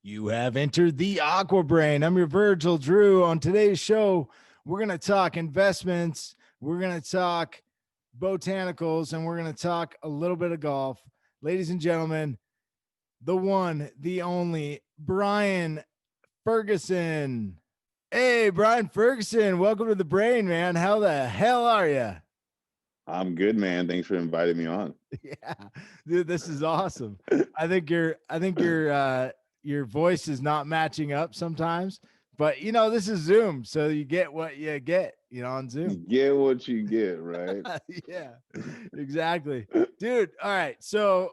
You have entered the Aqua Brain. I'm your Virgil Drew. On today's show, we're going to talk investments, we're going to talk botanicals, and we're going to talk a little bit of golf. Ladies and gentlemen, the one, the only, Bryan Ferguson. Hey, Bryan Ferguson, welcome to the Brain, man. How the hell are you? I'm good, man. Thanks for inviting me on. Yeah, dude, this is awesome. I think your voice is not matching up sometimes, but this is Zoom, so you get what you get, on You Zoom. get what you get, right? Yeah, exactly, dude. All right, so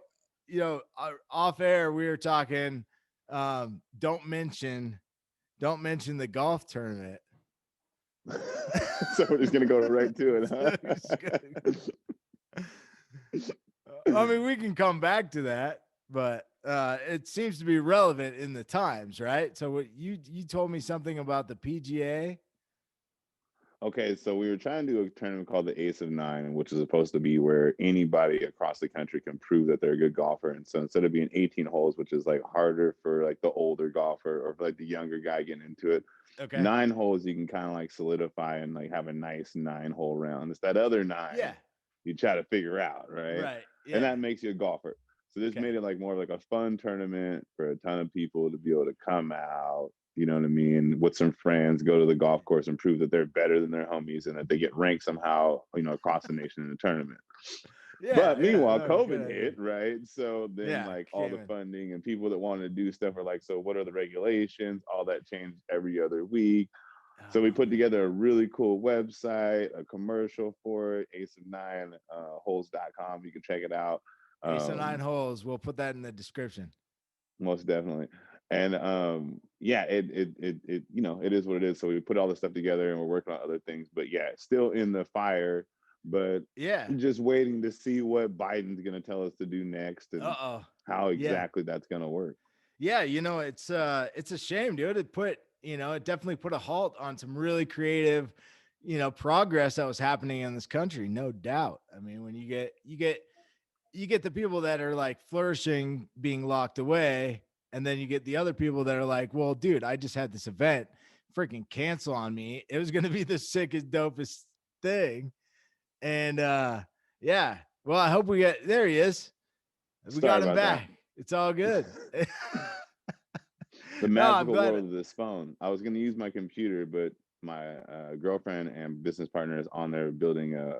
off air we were talking. Don't mention the golf tournament. So we're just gonna go right to it, huh? I mean, we can come back to that, but it seems to be relevant in the times, right? So what you told me something about the PGA. Okay, so we were trying to do a tournament called the Ace of Nine, which is supposed to be where anybody across the country can prove that they're a good golfer. And so instead of being 18 holes, which is like harder for like the older golfer or for like the younger guy getting into it, Okay. 9 holes you can kind of like solidify and like have a nice 9 hole round. It's that other nine Yeah. you try to figure out, right? Right. And Yeah. that makes you a golfer. So this Okay. made it like more of like a fun tournament for a ton of people to be able to come out, you know what I mean, with some friends, go to the golf course and prove that they're better than their homies and that they get ranked somehow, across the nation in the tournament. Yeah. But Yeah. meanwhile, No, good COVID idea. hit, right? So then Yeah. like all Came the in. funding and people that wanted to do stuff are like, so what are the regulations? All that changed every other week. So we Oh put man. together a really cool website, a commercial for it, ace of nine holes.com. You can check it out. Ace of nine Um, holes. We'll put that in the description. Most definitely. And yeah, it is what it is. So we put all this stuff together and we're working on other things. But yeah, still in the fire, but Yeah. just waiting to see what Biden's gonna tell us to do next and Uh-oh. how Yeah. exactly that's gonna work. Yeah, it's a shame, dude. It definitely put a halt on some really creative, progress that was happening in this country, no doubt. I mean, when you get the people that are like flourishing being locked away, and then you get the other people that are like, well, dude, I just had this event, freaking cancel on me. It was gonna be the sickest, dopest thing. And yeah. Well, I hope we get there he is. We Sorry got him about that. back. It's all good. The No, I'm magical glad. world of this phone. I was gonna use my computer, but my girlfriend and business partner is on there building a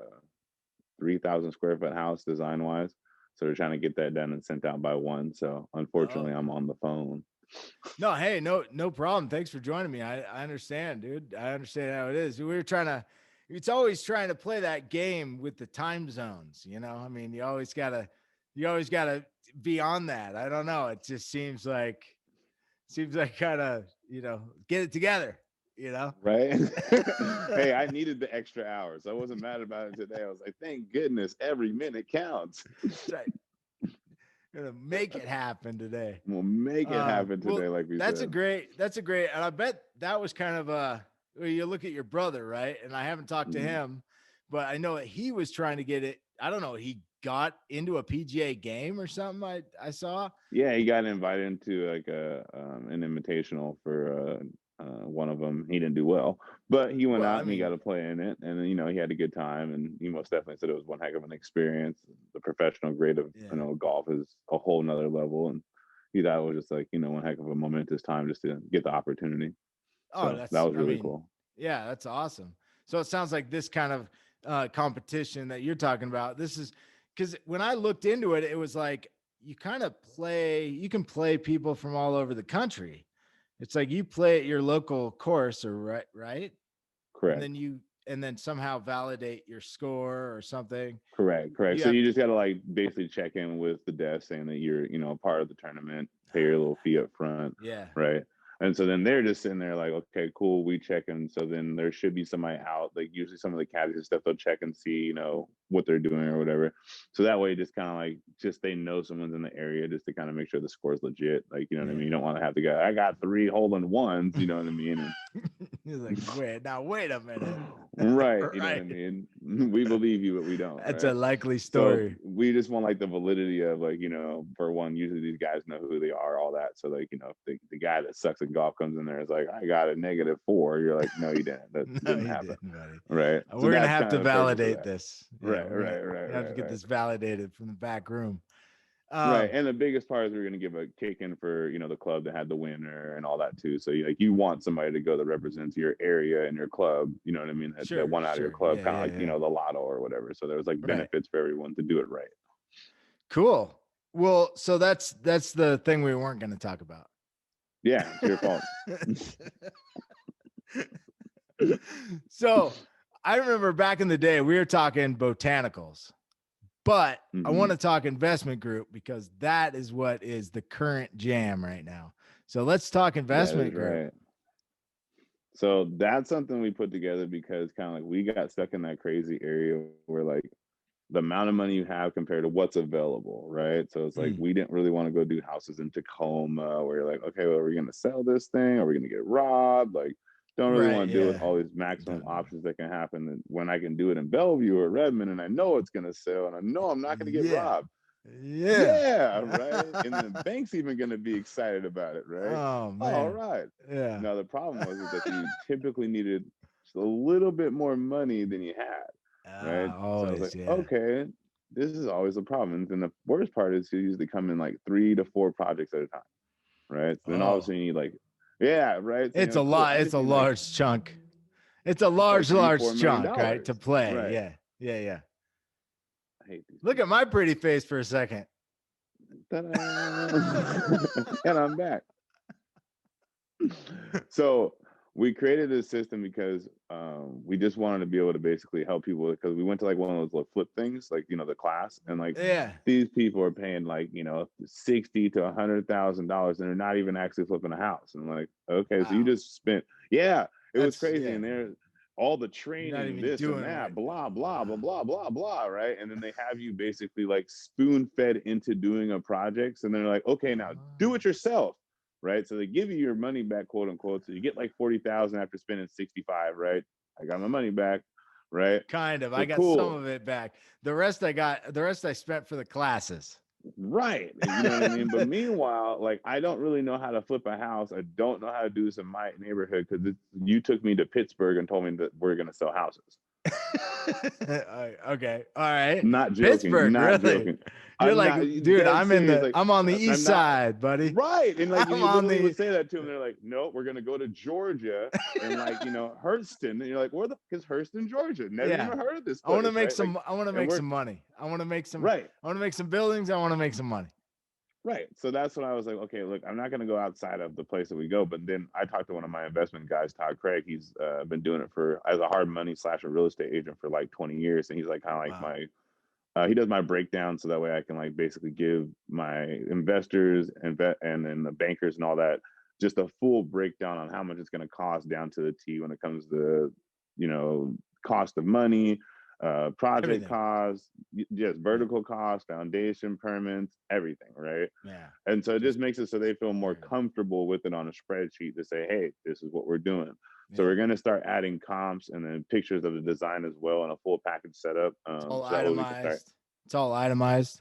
3,000 square foot house design wise. So we're trying to get that done and sent out by one. So Oh, unfortunately, I'm on the phone. no, hey, no problem. Thanks for joining me. I understand, dude. I understand how it is. We were trying to, it's always trying to play that game with the time zones. I mean, you always gotta be on that. I don't know. It just seems like kind of, get it together, you know? Right? Hey, I needed the extra hours. I wasn't mad about it today. I was like, thank goodness every minute counts. That's right. Gonna make it happen today. We'll make it happen Well, today, like we that's a said. great, that's a great, and I bet that was kind of well, you look at your brother, right? And I haven't talked to Mhm. him, but I know that he was trying to get it. I don't know. He got into a PGA game or something. I saw. Yeah, he got invited into like an invitational for one of them. He didn't do well, but he went Well, out I and he got mean, to play in it, and he had a good time. And he most definitely said it was one heck of an experience. The professional grade of yeah. golf is a whole nother level, and he thought it was just like one heck of a momentous time just to get the opportunity. Oh, So that was I really mean, cool. yeah, that's awesome. So it sounds like this kind of competition that you're talking about. This is because when I looked into it, it was like you can play people from all over the country. It's like you play at your local course or right? And Correct. then somehow validate your score or something. Correct. You So have you just got to like basically check in with the desk saying that you're, a part of the tournament, pay your little fee up front, yeah. right? And so then they're just sitting there like, okay, cool, we check in. So then there should be somebody out, like usually some of the caddies and stuff, they'll check and see, what they're doing or whatever. So that way, just kind of like, just they know someone's in the area, just to kind of make sure the score's legit. Like, you know what I mean? You don't want to have to go, I got 3 hole-in-ones, you know what I mean? And He's like, wait a minute. right, you know what I Right. mean? We believe you, but we don't, That's right? a likely So story. we just want like the validity of, like, you know, for one, usually these guys know who they are, all that. So like, you know, if the guy that sucks at golf comes in there, is like, I got a -4, you're like, no, you didn't. That No, didn't you happen. didn't, buddy. Right. So We're gonna that's have kind to of the purpose of validate that. this. Yeah, Right, we're right, gonna have to get right. this validated from the back room. Right. And the biggest part is we're going to give a kick in for, you know, the club that had the winner and all that too. So like, you want somebody to go that represents your area and your club, you know what I mean? That won out of your club, Yeah, kind of like, you know, the lotto or whatever. So there was like Right. benefits for everyone to do it right. Cool. Well, so that's the thing we weren't going to talk about. Yeah, it's your fault. So I remember back in the day, we were talking botanicals, but I want to talk investment group because that is what is the current jam right now. So let's talk investment group. Right. So that's something we put together because kind of like we got stuck in that crazy area where like the amount of money you have compared to what's available, right? So it's like we didn't really want to go do houses in Tacoma where you're like, okay, well, are we going to sell this thing? Are we going to get robbed? Like, don't really want to deal with all these maximum options that can happen. And when I can do it in Bellevue or Redmond, and I know it's going to sell, and I know I'm not going to get robbed. Yeah, right. And the bank's even going to be excited about it, right? Oh man. All right. Yeah. Now the problem was that you typically needed just a little bit more money than you had, right? So I was like, okay, this is always a problem. And the worst part is you usually come in like 3 to 4 projects at a time, right? So then all of a sudden you need like, yeah, right. So It's a lot. It's a large chunk. It's a large, like large chunk, right? To play. Right. Yeah. I hate these. Look at my pretty face for a second. And I'm back. So we created this system because we just wanted to be able to basically help people, because we went to like one of those little flip things, like, you know, the class, and like these people are paying like, you know, $60,000 to $100,000 and they're not even actually flipping a house. And I'm like, okay, so you just spent, it was crazy. And they're all the training, this and that, blah, blah, blah, blah, blah, blah, right? And then they have you basically like spoon fed into doing a project. And they're like, okay, now do it yourself. Right. So they give you your money back, quote unquote. So you get like 40,000 after spending 65, right? I got my money back, right? Kind of. So I got some of it back. The rest I spent for the classes. Right. You know what I mean? But meanwhile, like, I don't really know how to flip a house. I don't know how to do this in my neighborhood because you took me to Pittsburgh and told me that we're going to sell houses. Okay. All right. Not joking. Pittsburgh, not really? joking. You're like, dude, I'm on the east side, buddy. Right. And like, you literally would say that to them. They're like, no, we're going to go to Georgia and like, you know, Hurston. And you're like, where the fuck is Hurston, Georgia? Never even heard of this place. I want to make some, I want to make some money. I want to make some, I want to make some buildings. I want to make some money. Right. So that's when I was like, okay, look, I'm not going to go outside of the place that we go. But then I talked to one of my investment guys, Todd Craig. He's been doing it as a hard money / a real estate agent for like 20 years. And he's like kind of like he does my breakdown. So that way I can like basically give my investors and then the bankers and all that just a full breakdown on how much it's going to cost down to the T when it comes to, you know, cost of money, project costs, just vertical costs, foundation permits, everything, right? Yeah. And so it just makes it so they feel more comfortable with it on a spreadsheet to say, hey, this is what we're doing. So we're going to start adding comps and then pictures of the design as well, and a full package setup. It's all itemized. It's all itemized.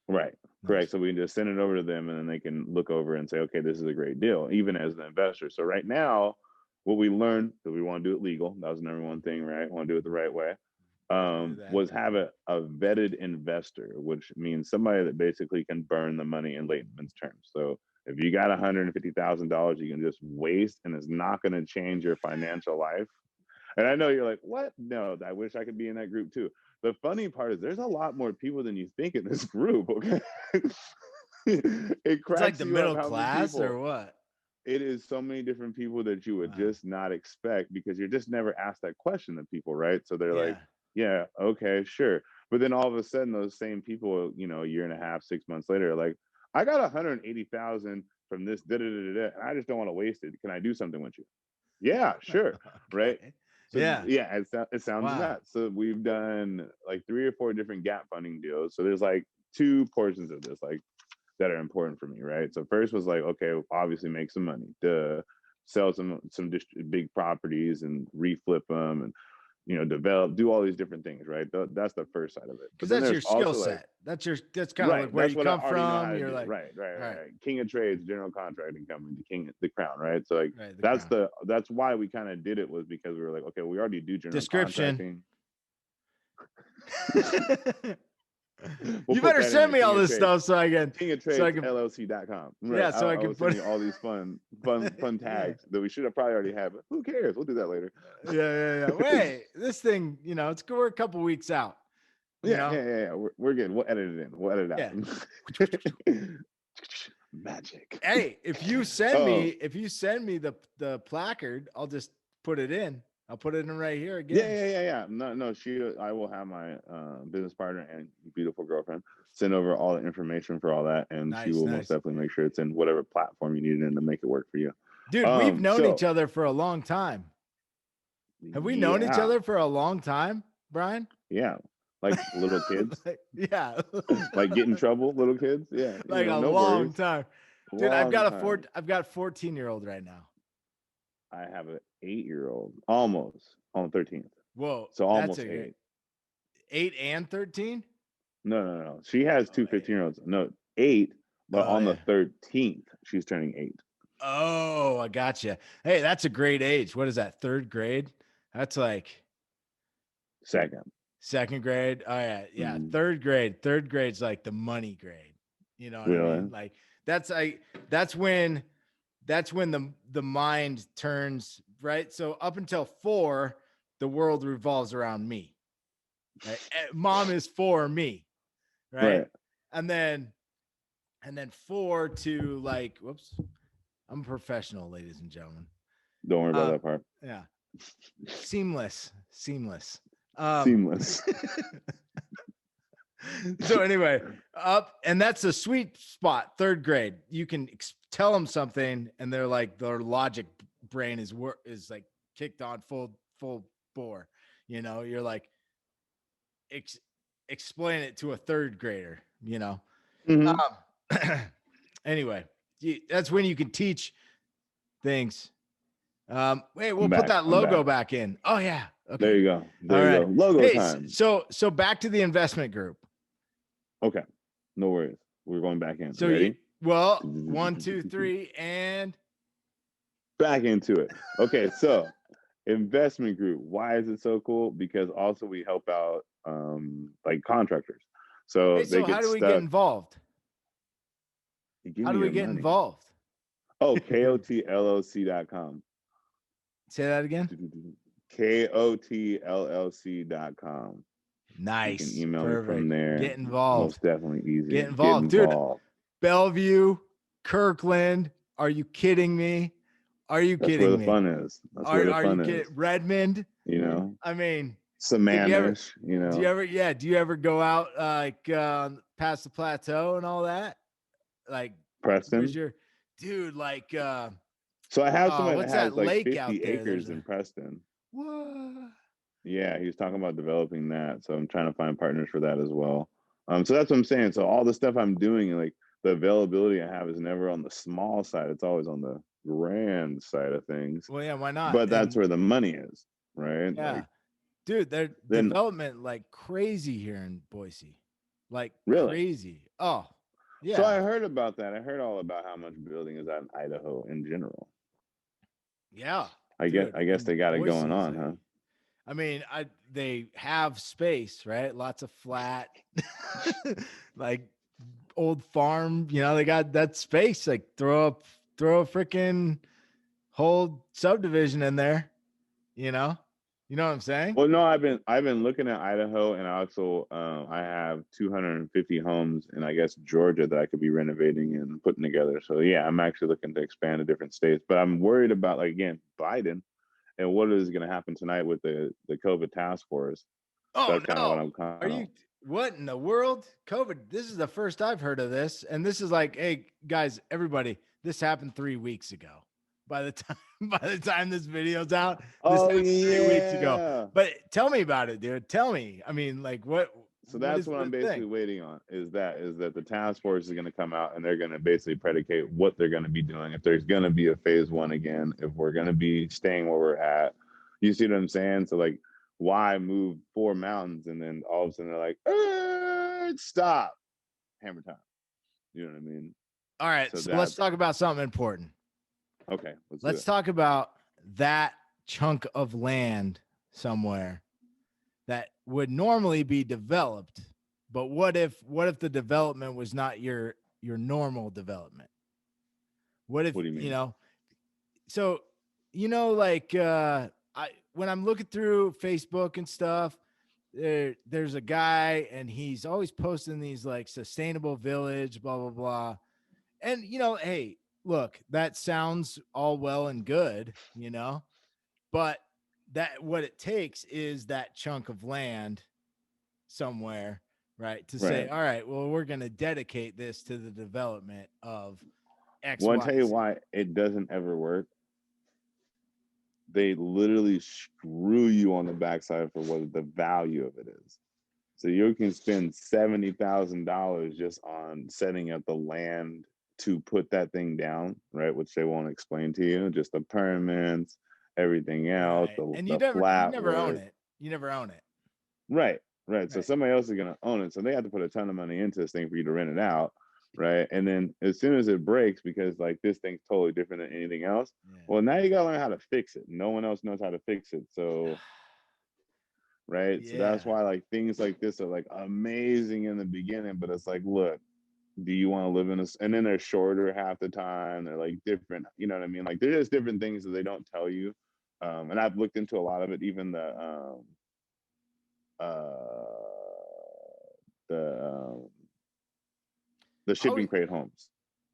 Right. Correct. So we just send it over to them and then they can look over and say, okay, this is a great deal, even as an investor. So right now, what we learned, that we want to do it legal. That was the number one thing, right? We want to do it the right way. Was have a vetted investor, which means somebody that basically can burn the money in layman's terms. So if you got $150,000, you can just waste and it's not going to change your financial life. And I know you're like, what? No, I wish I could be in that group too. The funny part is there's a lot more people than you think in this group. Okay. It cracks. It's like the middle class or what? It is so many different people that you would just not expect because you're just never asked that question to people, right? So they're like, yeah, okay, sure. But then all of a sudden, those same people, you know, a year and a half, 6 months later, are like, I got 180,000 from this, and I just don't want to waste it. Can I do something with you? Yeah, sure. Right. So Yeah. yeah, it sounds Wow. nuts. So we've done like 3 or 4 different gap funding deals. So there's like two portions of this, like that are important for me, right? So first was like, okay, obviously make some money, to sell some big properties and reflip them, and develop, do all these different things, right? That's the first side of it. But Because then that's your there's skill also like, set. That's kind of like right, where that's you what I come already know how from. to You're do. like, Right, right, all right, right, right. King of trades, general contracting company, the crown, right? So like right, the that's crown. that's why we kind of did it, was because we were like, okay, we already do general Description. contracting. We'll You put better that in send there. me King all of this trades, stuff so I can, King of so I Trades can, LLC.com. Right. yeah, so I I can will send put, you all these fun yeah, tags that we should have probably already had, but who cares? We'll do that later. yeah. Wait, this thing, it's we're a couple weeks out, Yeah. We're good. We'll edit it in. We'll edit it yeah. out. Magic. Hey, if you send Oh, me the placard, I'll just put it in. I'll put it in right here again. yeah. No. I will have my business partner and beautiful girlfriend send over all the information for all that, and she Nice, will most nice. definitely make sure it's in whatever platform you need it in to make it work for you. Dude, we've known each So other for a long time. Have we known each yeah, other for a long time, Bryan? yeah, like little kids, Yeah. like get in trouble, little kids. Yeah, Like a no long worries. time. Dude, Long time. I've got a 14-year-old right now. I have an 8-year-old, almost on the 13th, Whoa, so that's almost a great 8. 8 and 13? No. She has Oh, two wait. 15-year-olds. No, 8, but Oh, on the yeah. 13th, she's turning 8. Oh, I gotcha. Hey, that's a great age. What is that? Third grade? That's like Second. second grade. Oh yeah. Yeah. Mm-hmm. Third grade. Third grade's like the money grade. You know what I Really? mean? Like that's like that's when the mind turns, right? So up until 4, the world revolves around me. Right? Mom is for me, right? Right. And then 4 to like, whoops, I'm a professional, ladies and gentlemen. Don't worry about that part. Yeah. Seamless. Seamless. So anyway, and that's a sweet spot. Third grade, you can tell them something, and they're like, their logic brain is like kicked on full bore. You're like, explain it to a third grader. Mm-hmm. Anyway, that's when you can teach things. Wait, we'll I'm put back. that I'm logo back. back in. Oh yeah. There Okay. you go. All There you right. go. Logo Hey, time. so back to the investment group. Okay. No worries. We're going back in. So Ready? 1, 2, 3, and Back into it. Okay, so investment group. Why is it so cool? Because also we help out like contractors. So hey, they so how get do we get stuck. involved? You give How me do we your get money. involved? Oh, KOTLLC.com. Say that again. KOTLLC.com. You can Nice. email me from Perfect. there. Get involved. Most definitely easy. Get involved. Dude, involved. Bellevue, Kirkland. Are you kidding me? Are you That's where kidding the me? fun is. That's where the Are you fun kidding? is. Redmond? You know, I mean, dude, Sammamish, do you ever go out like past the plateau and all that? Like, where's Preston. your dude? Like, So I have somebody that what's that has like lake out 50 there? There's acres a in Preston. what? Yeah, he was talking about developing that. So I'm trying to find partners for that as well. So that's what I'm saying. So all the stuff I'm doing, like the availability I have is never on the small side. It's always on the grand side of things. Well, yeah, why not? But that's where the money is, right? Yeah, Like dude, their then development like crazy here in Boise, like really. crazy. Oh, So I yeah, heard about that. I heard all about how much building is out in Idaho in general. yeah, I dude. guess And they got it Boise going is on, like, huh? I mean, they have space, right? Lots of flat, like old farm. They got that space. Like throw a freaking whole subdivision in there. You know what I'm saying? Well, no, I've been looking at Idaho, and I also I have 250 homes in I guess Georgia that I could be renovating and putting together. So yeah, I'm actually looking to expand to different states, but I'm worried about like again Biden and what is going to happen tonight with the COVID task force. Oh That's kind of what no. I'm kind Are of. you what in the world? COVID. This is the first I've heard of this. And this is like, hey guys, everybody, this happened 3 weeks ago. by the time this video's out. This Oh happened 3 weeks ago. yeah. But tell me about it, dude. Tell me. I mean, like So what that's is what the I'm basically thing? waiting on is that the task force is going to come out and they're going to basically predicate what they're going to be doing. If there's going to be a phase one again, if we're going to be staying where we're at, you see what I'm saying? So like, why move 4 mountains and then all of a sudden they're like, stop, hammer time. You know what I mean? All right, So so let's that's talk about something important. okay. Let's do Let's it. talk about that chunk of land somewhere that would normally be developed. But what if the development was not your normal development? What if, What do you mean? so like I when I'm looking through Facebook and stuff, there's a guy and he's always posting these like sustainable village, blah blah blah. And hey, look, that sounds all well and good, but that what it takes is that chunk of land somewhere, right? To say, Right. all right, well, we're going to dedicate this to the development of X, Want to Y, tell you Z. why it doesn't ever work? They literally screw you on the backside for what the value of it is. So you can spend $70,000 just on setting up the land to put that thing down, right? Which they won't explain to you, just the permits, everything else, Right. the And the you flat never own work. it. You never own it. Right, right. So Right. somebody else is gonna own it. So they have to put a ton of money into this thing for you to rent it out, right? And then as soon as it breaks, because like this thing's totally different than anything else, Yeah. well, now you gotta learn how to fix it. No one else knows how to fix it. So right. So that's Yeah. why like things like this are like amazing in the beginning, but it's like, look, do you want to live in this? And then they're shorter half the time. They're like different, you know what I mean? Like there's just different things that they don't tell you. And I've looked into a lot of it, even uh the the Oh, shipping crate homes.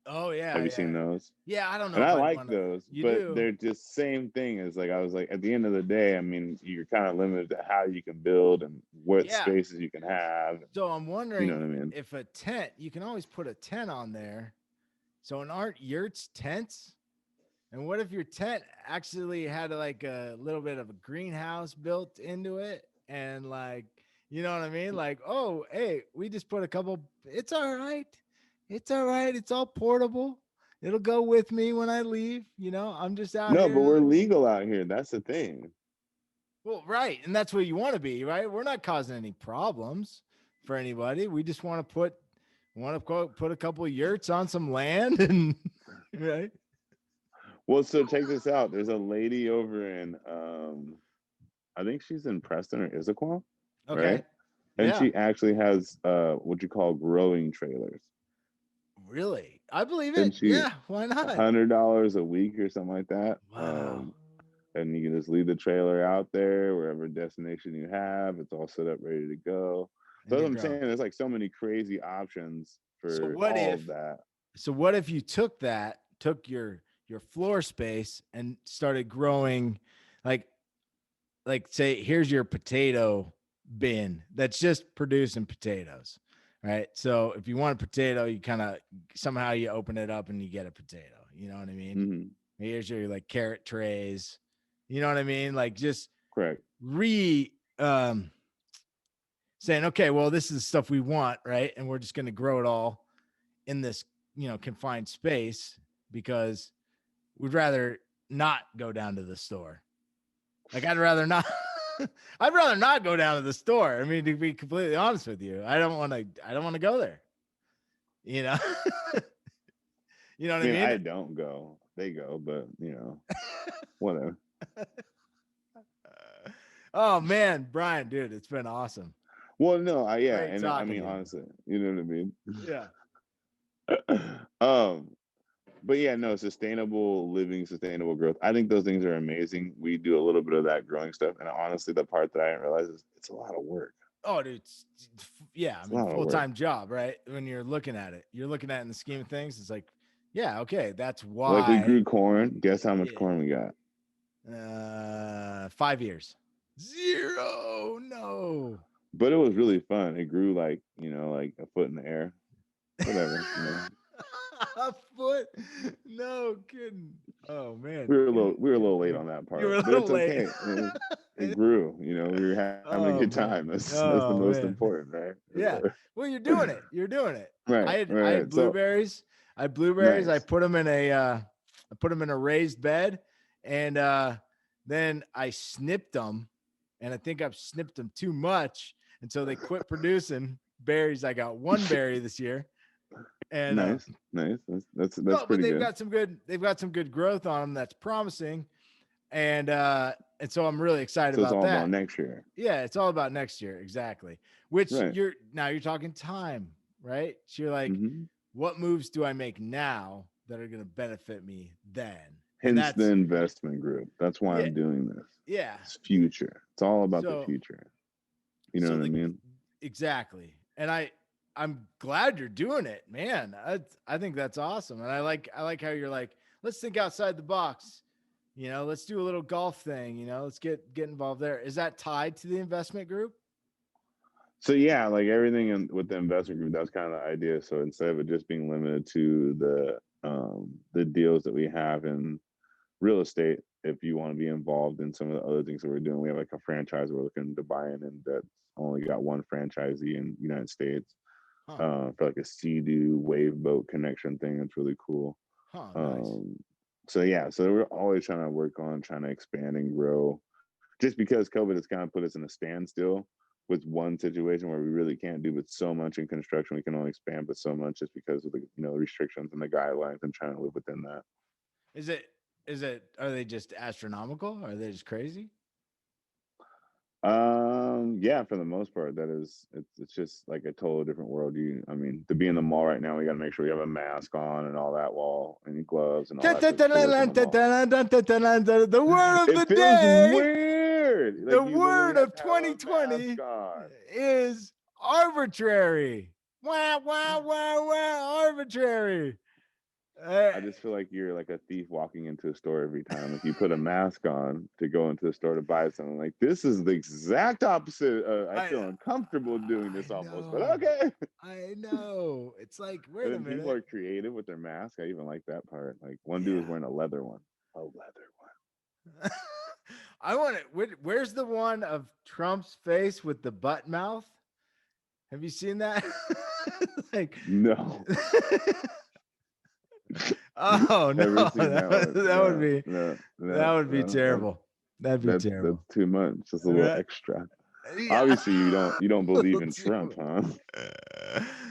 oh yeah, Have you seen yeah. those? Yeah, I don't know And if I I'd like want to. those, You but do. they're just same thing as like I was like at the end of the day, I mean, you're kind of limited to how you can build and what Yeah. spaces you can have. So I'm You know wondering what I mean? if a tent, you can always put a tent on there. So aren't yurts tents? And what if your tent actually had like a little bit of a greenhouse built into it? And like, you know what I mean? Like, oh, hey, we just put a couple, it's all right. It's all right. It's all portable. It'll go with me when I leave. I'm just out No, but here. we're legal out here. That's the thing. Well, right. And that's where you want to be, right? We're not causing any problems for anybody. We just want to put a couple of yurts on some land and right. Well, so check this out. There's a lady over in I think she's in Preston or Issaquah, right? Okay. And Yeah. she actually has what you call growing trailers. Really? I believe And it. she Yeah. Why not? $100 a week or something like that. Wow. And you can just leave the trailer out there wherever destination you have. It's all set up, ready to go. So And that's you're what I'm saying. growing. There's like so many crazy options So for what all if of that. what if you took your floor space and started growing like say here's your potato bin that's just producing potatoes, right? So if you want a potato, you kind of somehow you open it up and you get a potato, you know what I mean? Hmm. Here's your like carrot trays, you know what I mean? Like just Correct. re saying, okay, well, this is the stuff we want, right? And we're just going to grow it all in this, confined space because we'd rather not go down to the store. Like I'd rather not I'd rather not go down to the store. I mean, to be completely honest with you, I don't want to go there. You know? You know I what I mean, mean? I don't go. They go, but whatever. Oh man, Brian, dude, it's been awesome. Well, no, yeah, Great and I talking mean, to you. honestly, you know what I mean. Yeah. um, but yeah, no, sustainable living, sustainable growth. I think those things are amazing. We do a little bit of that growing stuff, and honestly, the part that I didn't realize is it's a lot of work. Oh, dude. Yeah. I It's a mean, lot of work. full-time job, right? When you're looking at it, in the scheme of things, it's like, yeah, okay. That's Like we why. grew corn. Guess how much Yeah. corn we got? 5 years. Zero. No. But it was really fun. It grew like like a foot in the air. Whatever. A foot? No kidding. Oh man. We were a little late on that You were part, a but little it's late. okay. It grew. We were having a good Oh time. man. That's the Oh most man. important, right? Yeah. Well, you're doing it. You're doing it. Right, I right. had So blueberries. I had blueberries. I nice. put them in a I put them in a raised bed, and then I snipped them, and I think I've snipped them too much, and so they quit producing berries. I got one berry this year, and Nice, nice. That's no, but pretty good. they've got some good growth on them. That's promising, and so I'm really excited So it's about all about that. next year, Yeah, it's all about next year, exactly. Which right? you're talking time, right? So you're like, Hmm. what moves do I make now that are going to benefit me then? And Hence the that's investment group. That's why yeah, I'm doing this. yeah. It's future. It's all about the So future. You know so what I the mean? exactly. And I'm glad you're doing it, man. I think that's awesome. And I like how you're like, let's think outside the box. Let's do a little golf thing, let's get involved there. Is that tied to the investment group? So yeah, like everything with the investment group, that's kind of the idea. So instead of it just being limited to the deals that we have in real estate, if you want to be involved in some of the other things that we're doing, we have like a franchise we're looking to buy in, and that's only got one franchisee in the United States Huh. for like a Sea-Doo wave boat connection thing. It's really cool. Huh, nice. Um, so yeah, so we're always trying to work on trying to expand and grow. Just because COVID has kind of put us in a standstill with one situation where we really can't do but so much in construction, we can only expand but so much just because of the restrictions and the guidelines and trying to live within that. Is it are they just astronomical? Are they just crazy? Yeah, for the most part, it's just like a totally different world. I mean, to be in the mall right now, we got to make sure we have a mask on and all that, while any gloves and all that to work in the mall. The word of the It feels day, weird. the Like you literally word have of to have a mask 2020 on. is arbitrary. Wow, wow, wow, wow, arbitrary. Uh, I just feel like you're like a thief walking into a store every time. Like you put a mask on to go into the store to buy something. Like this is the exact opposite. I I, feel uncomfortable doing this I almost, but know. okay. I know. It's like, And wait a then people minute. are creative with their mask. I even like that part. Like one dude was Yeah. wearing a leather one. A leather one. I want it. Where's the one of Trump's face with the butt mouth? Have you seen that? Like, No. oh no, Never seen that one. that would No, be no, that no, would be no. terrible. That'd be That's terrible. too much. Just a little Right? extra. Yeah, Obviously you don't a believe little in too Trump, much.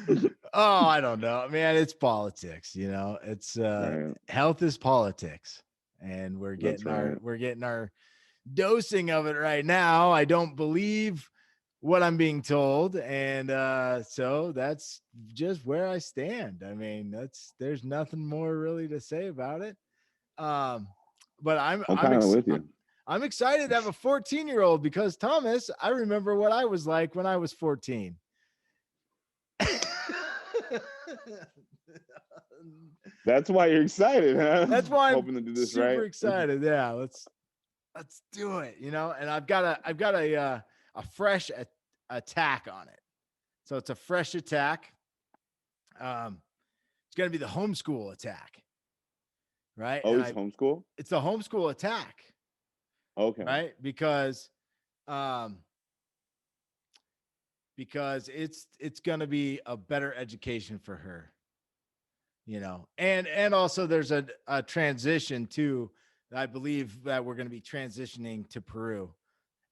huh? Oh, I don't know, man. It's politics. It's Right. health is politics, and That's right. we're getting our dosing of it right now. I don't believe what I'm being told, and so that's just where I stand. I mean, there's nothing more really to say about it. Um, but I'm kind of with you. I'm excited to have a 14-year-old because Thomas, I remember what I was like when I was 14. That's why you're excited, huh? That's why I'm Hoping to do this super right. excited. Yeah, let's do it. And I've got a fresh attack on it. So it's a fresh attack. It's going to be the homeschool attack, right? Oh, he's homeschool? It's the homeschool attack, Okay. right? Um, because it's going to be a better education for her, and also there's a transition too. I believe that we're going to be transitioning to Peru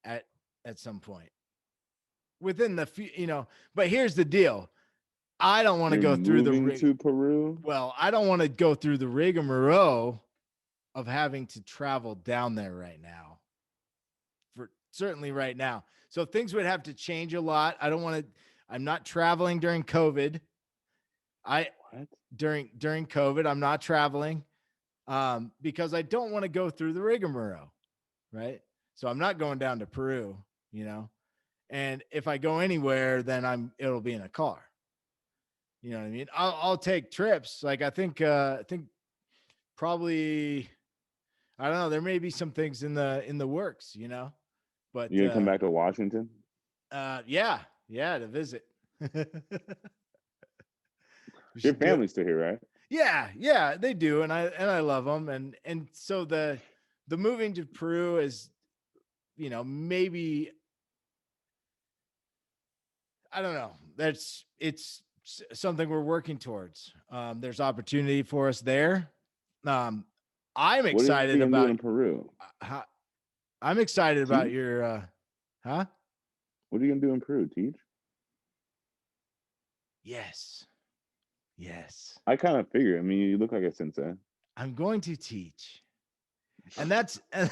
at some point within but here's the deal. I don't want to You're go through the moving rig. to Peru? Well, I don't want to go through the rigmarole of having to travel down there right now. For certainly right now. So things would have to change a lot. I don't want to. I'm not traveling during COVID. I What? during COVID, I'm not traveling because I don't want to go through the rigmarole, right? So I'm not going down to Peru, you know. And if I go anywhere, then it'll be in a car. You know what I mean? I'll take trips. Like I think probably I don't know. There may be some things in the works, but You gonna come back to Washington? yeah, to visit. We Your should do it. family's still here, right? Yeah, they do, and I love them, and so the moving to Peru is, maybe, I don't know. It's something we're working towards. There's opportunity for us there. Um, I'm What are you excited gonna do about. in Peru? How, I'm excited about Teach? your. Huh? What are you gonna do in Peru? Teach? Yes, yes. I kind of figure. I mean, you look like a sensei. I'm going to teach, and that's and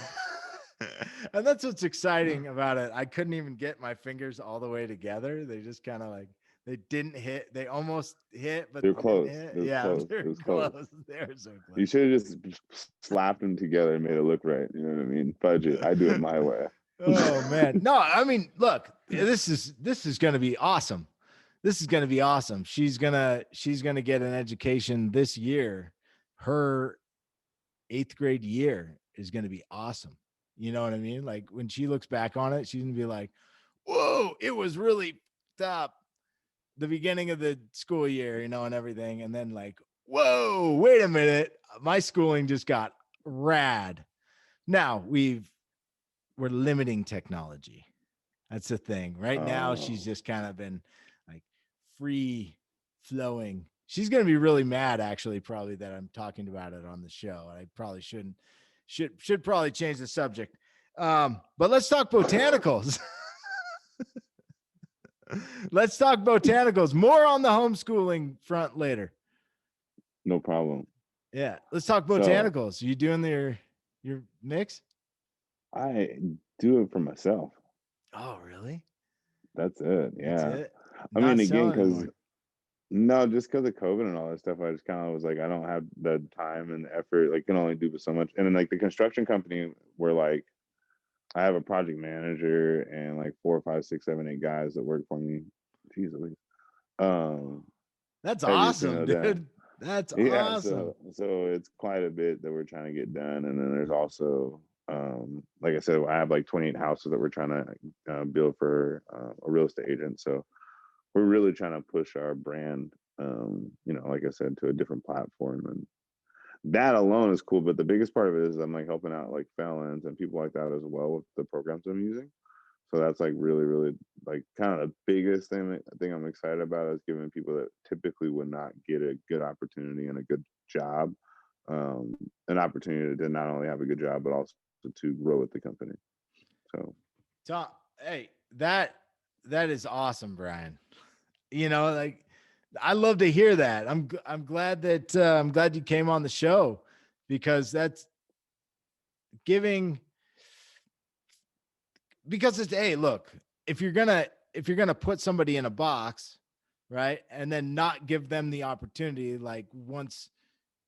that's what's exciting about it. I couldn't even get my fingers all the way together. They just kind of like they didn't hit. They almost hit, but They're they didn't close. hit. It was Yeah, close. they're It was close. close. They're so You close. should have just slapped them together and made it look right. You know what I mean? Fudge it. I do it my way. Oh man. No, I mean, look, this is going to be awesome. This is going to be awesome. She's going to get an education this year. Her 8th grade year is going to be awesome. You know what I mean? Like when she looks back on it, she's going to be like, "Whoa, it was really top the beginning of the school year, and everything." And then like, "Whoa, wait a minute. My schooling just got rad." Now, we're limiting technology. That's the thing. Right now, she's Oh, just kind of been like free flowing. She's going to be really mad, actually, probably that I'm talking about it on the show. I probably shouldn't. Should probably change the subject. But let's talk botanicals. Let's talk botanicals. More on the homeschooling front later. no problem. Yeah, let's talk So botanicals. You doing your mix? I do it for myself. Oh, really? That's it. That's Yeah. it. I Not mean, again, selling because anymore. no, just because of COVID and all that stuff, I just kind of was like, I don't have the time and the effort. Like, can only do so much. And then, like, the construction company, were like, I have a project manager and like 4, 5, 6, 7, 8 guys that work for me. Jeez Louise. Um, That's every awesome, single day. dude. That's Yeah, awesome. so it's quite a bit that we're trying to get done, and then there's also, like I said, I have like 28 houses that we're trying to build for a real estate agent. So we're really trying to push our brand, like I said, to a different platform, and that alone is cool. But the biggest part of it is I'm like helping out like felons and people like that as well with the programs I'm using. So that's like really, really like kind of the biggest thing I'm excited about is giving people that typically would not get a good opportunity and a good job, um, an opportunity to not only have a good job but also to grow with the company. So Tom, hey, that is awesome, Brian. Like I love to hear that. I'm glad that I'm glad you came on the show because that's giving because it's hey, look, if you're gonna put somebody in a box, right, and then not give them the opportunity, like once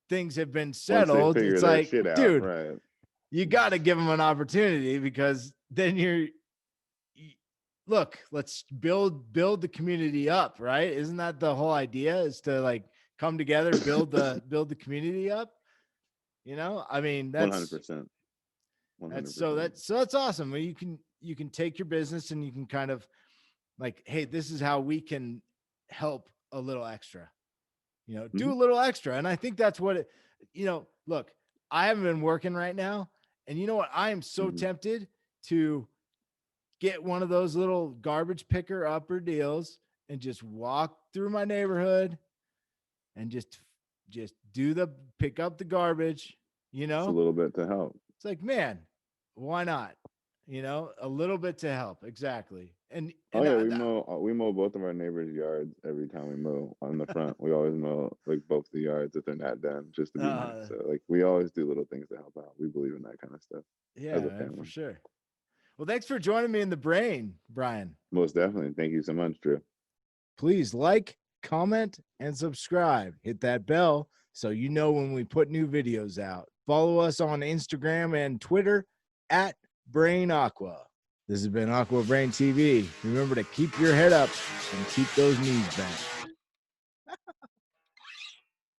things have been once they settled, figure it's their like, shit out, dude, right? you got to give them an opportunity because then look, let's build the community up, right? Isn't that the whole idea is to like come together, build the community up? I mean, One hundred that's percent, so 100%. that's awesome. You can take your business and you can kind of like, hey, this is how we can help a little extra, do Hmm. a little extra. And I think that's what look, I haven't been working right now. And you know what? I am so Hmm. tempted to get one of those little garbage picker upper deals and just walk through my neighborhood and just do the pick up the garbage, you It's a know? little bit to help. It's like, man, why not? A little bit to help. Exactly. And Oh and yeah, we mow both of our neighbors' yards every time we mow on the front. We always mow like both the yards if they're not done, just to be nice. uh So like we always do little things to help out. We believe in that kind of stuff yeah, as a man, for family. sure. Well, thanks for joining me in the brain, Brian. Most definitely. Thank you so much, Drew. Please like, comment, and subscribe. Hit that bell so you know when we put new videos out. Follow us on Instagram and Twitter at Brain Aqua. This has been Aqua Brain TV. Remember to keep your head up and keep those knees bent.